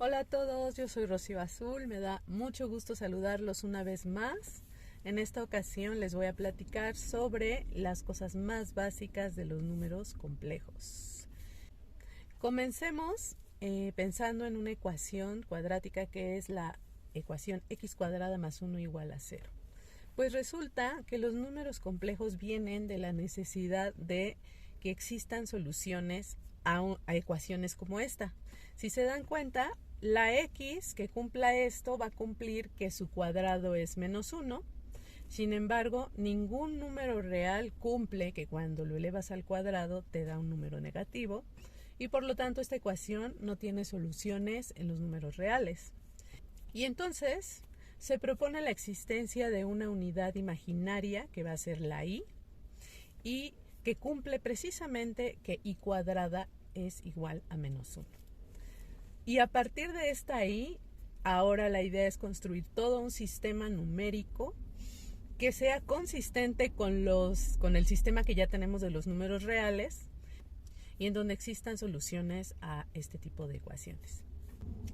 Hola a todos, yo soy Rocío Azul, me da mucho gusto saludarlos una vez más. En esta ocasión les voy a platicar sobre las cosas más básicas de los números complejos. Comencemos pensando en una ecuación cuadrática que es la ecuación x cuadrada más 1 igual a 0. Pues resulta que los números complejos vienen de la necesidad de que existan soluciones a ecuaciones como esta. Si se dan cuenta, la x que cumpla esto va a cumplir que su cuadrado es menos 1. Sin embargo, ningún número real cumple que cuando lo elevas al cuadrado te da un número negativo y por lo tanto esta ecuación no tiene soluciones en los números reales. Y entonces se propone la existencia de una unidad imaginaria que va a ser la y que cumple precisamente que y cuadrada es igual a menos 1. Y a partir de esta y, ahora la idea es construir todo un sistema numérico que sea consistente con el sistema que ya tenemos de los números reales y en donde existan soluciones a este tipo de ecuaciones.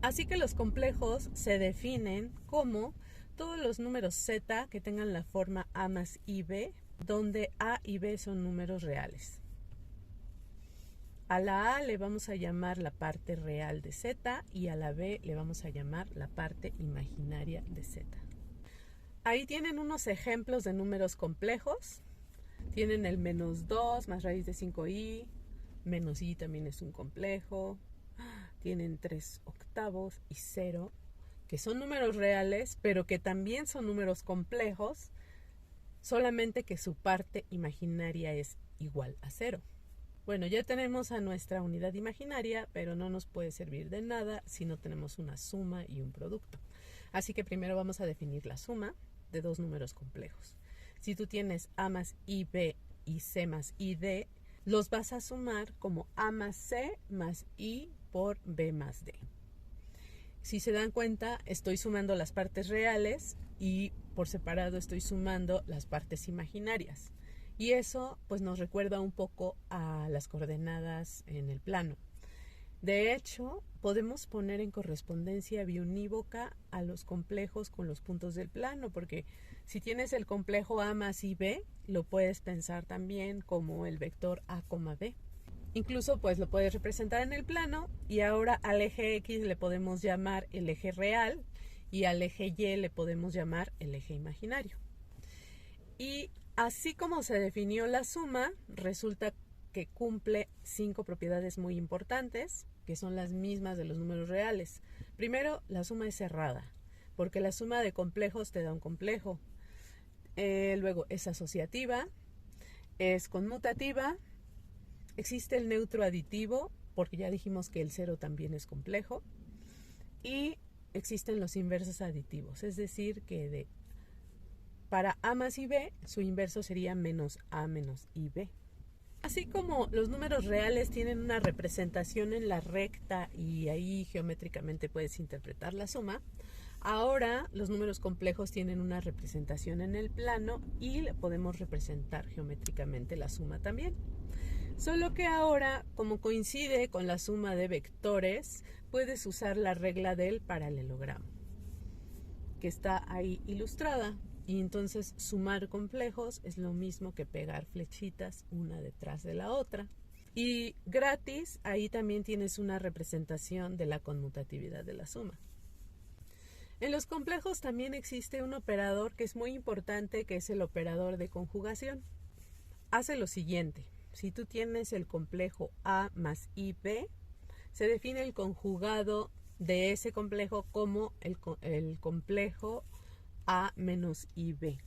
Así que los complejos se definen como todos los números z que tengan la forma a más ib, donde a y b son números reales. A la a le vamos a llamar la parte real de z y a la b le vamos a llamar la parte imaginaria de z. Ahí tienen unos ejemplos de números complejos. Tienen el menos 2 más raíz de 5i, menos i también es un complejo. Tienen 3 octavos y 0, que son números reales, pero que también son números complejos, solamente que su parte imaginaria es igual a 0. Bueno, ya tenemos a nuestra unidad imaginaria, pero no nos puede servir de nada si no tenemos una suma y un producto. Así que primero vamos a definir la suma de dos números complejos. Si tú tienes a más ib y c más id, los vas a sumar como a más c más i por b más d. Si se dan cuenta, estoy sumando las partes reales y por separado estoy sumando las partes imaginarias. Y eso pues nos recuerda un poco a las coordenadas en el plano. De hecho, podemos poner en correspondencia biunívoca a los complejos con los puntos del plano, porque si tienes el complejo a más ib, lo puedes pensar también como el vector a, b. Incluso pues lo puedes representar en el plano y ahora al eje x le podemos llamar el eje real y al eje y le podemos llamar el eje imaginario. Y así como se definió la suma, resulta que cumple 5 propiedades muy importantes, que son las mismas de los números reales. Primero, la suma es cerrada, porque la suma de complejos te da un complejo. Luego, es asociativa, es conmutativa, existe el neutro aditivo, porque ya dijimos que el 0 también es complejo, y existen los inversos aditivos, es decir, que para a más ib, su inverso sería menos a menos ib. Así como los números reales tienen una representación en la recta y ahí geométricamente puedes interpretar la suma, ahora los números complejos tienen una representación en el plano y podemos representar geométricamente la suma también. Solo que ahora, como coincide con la suma de vectores, puedes usar la regla del paralelogramo, que está ahí ilustrada. Y entonces sumar complejos es lo mismo que pegar flechitas una detrás de la otra. Y gratis, ahí también tienes una representación de la conmutatividad de la suma. En los complejos también existe un operador que es muy importante, que es el operador de conjugación. Hace lo siguiente: si tú tienes el complejo a más ib, se define el conjugado de ese complejo como el complejo a menos ib.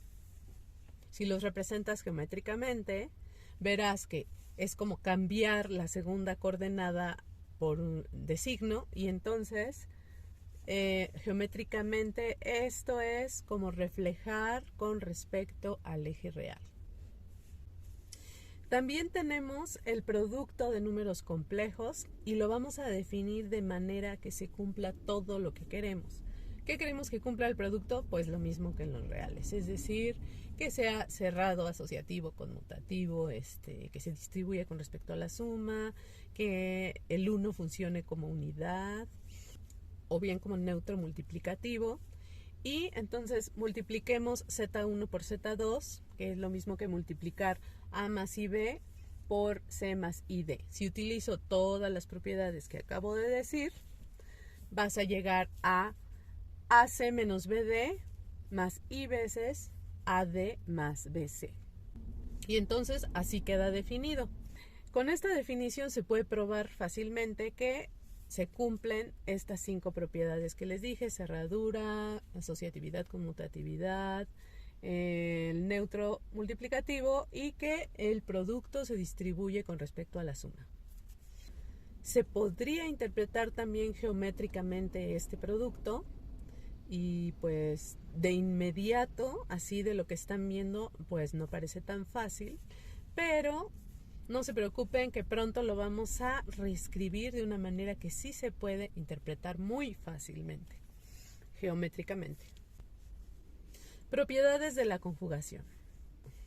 Si los representas geométricamente, verás que es como cambiar la segunda coordenada de signo y entonces geométricamente esto es como reflejar con respecto al eje real. También tenemos el producto de números complejos y lo vamos a definir de manera que se cumpla todo lo que queremos. ¿Qué queremos que cumpla el producto? Pues lo mismo que en los reales, es decir, que sea cerrado, asociativo, conmutativo, que se distribuya con respecto a la suma, que el 1 funcione como unidad. o bien como neutro multiplicativo. Y entonces multipliquemos Z1 por Z2, que es lo mismo que multiplicar A más IB por C más ID. Si utilizo todas las propiedades que acabo de decir, vas a llegar a AC menos BD más I veces AD más BC. Y entonces así queda definido. Con esta definición se puede probar fácilmente que se cumplen estas 5 propiedades que les dije: cerradura, asociatividad, conmutatividad, el neutro multiplicativo, y que el producto se distribuye con respecto a la suma. Se podría interpretar también geométricamente este producto y pues de inmediato, así de lo que están viendo, pues no parece tan fácil, pero no se preocupen que pronto lo vamos a reescribir de una manera que sí se puede interpretar muy fácilmente, geométricamente. Propiedades de la conjugación.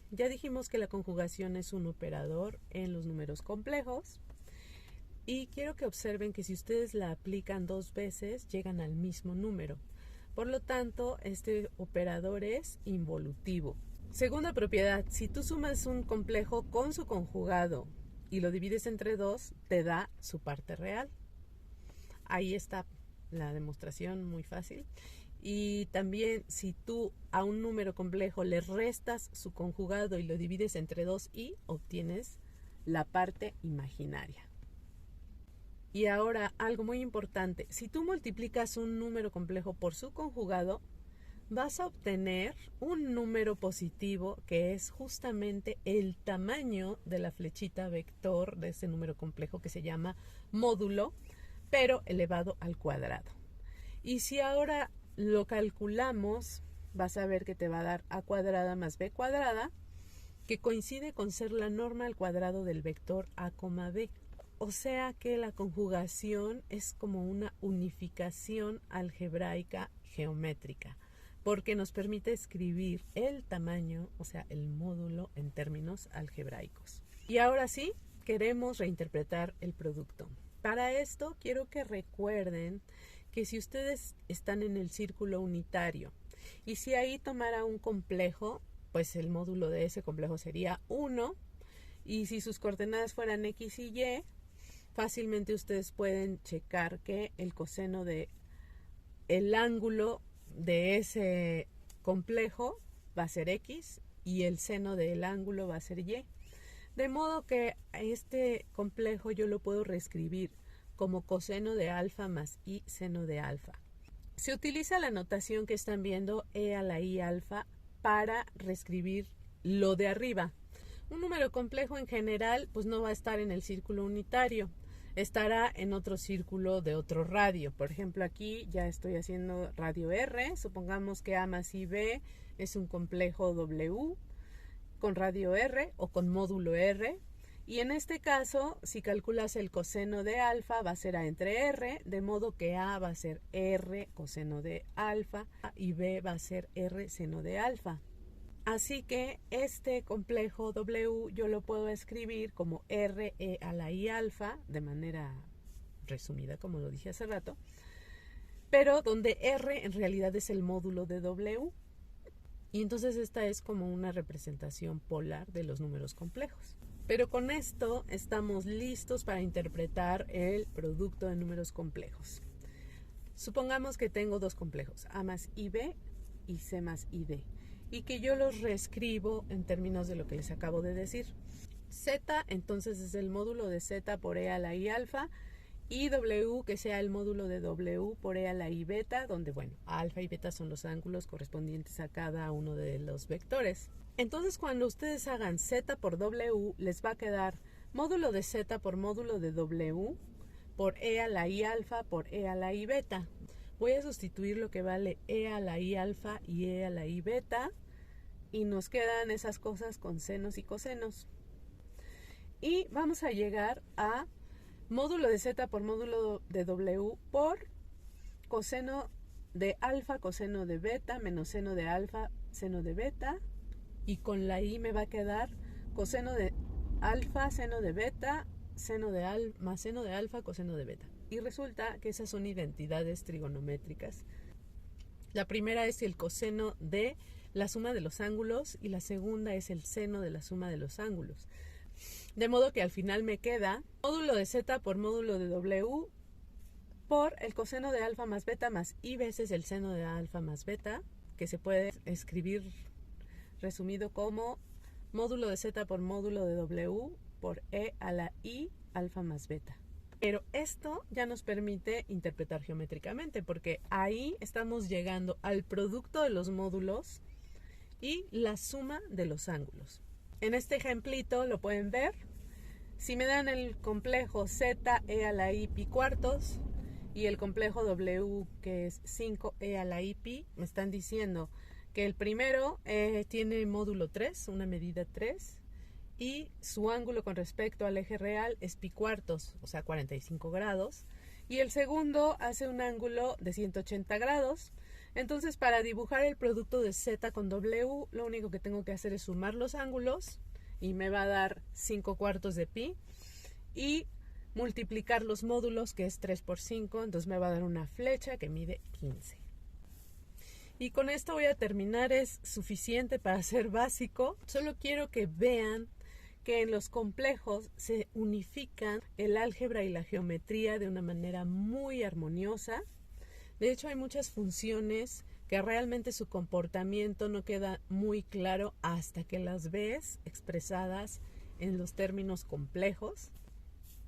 Ya dijimos que la conjugación es un operador en los números complejos y quiero que observen que si ustedes la aplican 2 veces llegan al mismo número. Por lo tanto, este operador es involutivo. Segunda propiedad: si tú sumas un complejo con su conjugado y lo divides entre 2, te da su parte real. Ahí está la demostración, muy fácil. Y también si tú a un número complejo le restas su conjugado y lo divides entre 2 y obtienes la parte imaginaria. Y ahora algo muy importante: si tú multiplicas un número complejo por su conjugado, vas a obtener un número positivo que es justamente el tamaño de la flechita vector de ese número complejo que se llama módulo, pero elevado al cuadrado. Y si ahora lo calculamos, vas a ver que te va a dar a cuadrada más b cuadrada, que coincide con ser la norma al cuadrado del vector a, b. O sea que la conjugación es como una unificación algebraica geométrica, porque nos permite escribir el tamaño, o sea, el módulo, en términos algebraicos. Y ahora sí, queremos reinterpretar el producto. Para esto, quiero que recuerden que si ustedes están en el círculo unitario y si ahí tomara un complejo, pues el módulo de ese complejo sería 1, y si sus coordenadas fueran x y y, fácilmente ustedes pueden checar que el coseno de el ángulo de ese complejo va a ser x y el seno del ángulo va a ser y. De modo que este complejo yo lo puedo reescribir como coseno de alfa más i seno de alfa. Se utiliza la notación que están viendo, e a la i alfa, para reescribir lo de arriba. Un número complejo en general pues no va a estar en el círculo unitario, estará en otro círculo de otro radio. Por ejemplo, aquí ya estoy haciendo radio R. Supongamos que A más IB es un complejo W con radio R o con módulo R. Y en este caso, si calculas el coseno de alfa, va a ser A entre R, de modo que A va a ser R coseno de alfa y B va a ser R seno de alfa. Así que este complejo W yo lo puedo escribir como R e a la i alfa, de manera resumida, como lo dije hace rato, pero donde R en realidad es el módulo de W. Y entonces esta es como una representación polar de los números complejos. Pero con esto estamos listos para interpretar el producto de números complejos. Supongamos que tengo 2 complejos, A más IB y C más ID, y que yo los reescribo en términos de lo que les acabo de decir. Z entonces es el módulo de Z por E a la I alfa, y W que sea el módulo de W por E a la I beta, donde bueno, alfa y beta son los ángulos correspondientes a cada uno de los vectores. Entonces cuando ustedes hagan Z por W, les va a quedar módulo de Z por módulo de W por E a la I alfa por E a la I beta. Voy a sustituir lo que vale E a la I alfa y E a la I beta, y nos quedan esas cosas con senos y cosenos. Y vamos a llegar a módulo de Z por módulo de W por coseno de alfa, coseno de beta, menos seno de alfa, seno de beta. Y con la I me va a quedar coseno de alfa, seno de beta, seno de alfa, más seno de alfa, coseno de beta. y resulta que esas son identidades trigonométricas. La primera es el coseno de la suma de los ángulos y la segunda es el seno de la suma de los ángulos. De modo que al final me queda módulo de z por módulo de w por el coseno de alfa más beta más i veces el seno de alfa más beta, que se puede escribir resumido como módulo de z por módulo de w por e a la i alfa más beta. Pero esto ya nos permite interpretar geométricamente, porque ahí estamos llegando al producto de los módulos y la suma de los ángulos. En este ejemplito lo pueden ver. Si me dan el complejo z e a la i pi cuartos y el complejo w, que es 5e a la i pi, me están diciendo que el primero tiene módulo 3, una medida 3, y su ángulo con respecto al eje real es pi cuartos, o sea 45 grados, y el segundo hace un ángulo de 180 grados. Entonces, para dibujar el producto de z con w, lo único que tengo que hacer es sumar los ángulos y me va a dar 5 cuartos de pi, y multiplicar los módulos, que es 3 por 5, entonces me va a dar una flecha que mide 15. Y con esto voy a terminar, es suficiente para ser básico. Solo quiero que vean que en los complejos se unifican el álgebra y la geometría de una manera muy armoniosa. De hecho, hay muchas funciones que realmente su comportamiento no queda muy claro hasta que las ves expresadas en los términos complejos.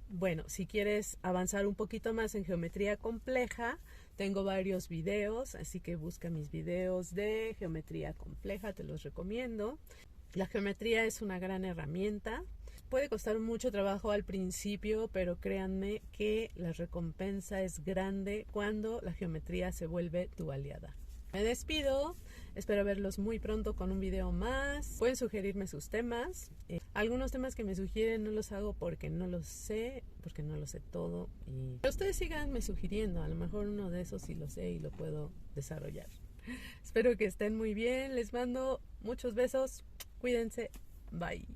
Bueno, si quieres avanzar un poquito más en geometría compleja, tengo varios videos, así que busca mis videos de geometría compleja, te los recomiendo. La geometría es una gran herramienta. Puede costar mucho trabajo al principio, pero créanme que la recompensa es grande cuando la geometría se vuelve tu aliada. Me despido, espero verlos muy pronto con un video más. Pueden sugerirme sus temas. Algunos temas que me sugieren no los hago porque no los sé todo. Pero ustedes síganme sugiriendo, a lo mejor uno de esos sí lo sé y lo puedo desarrollar. Espero que estén muy bien, les mando muchos besos, cuídense, bye.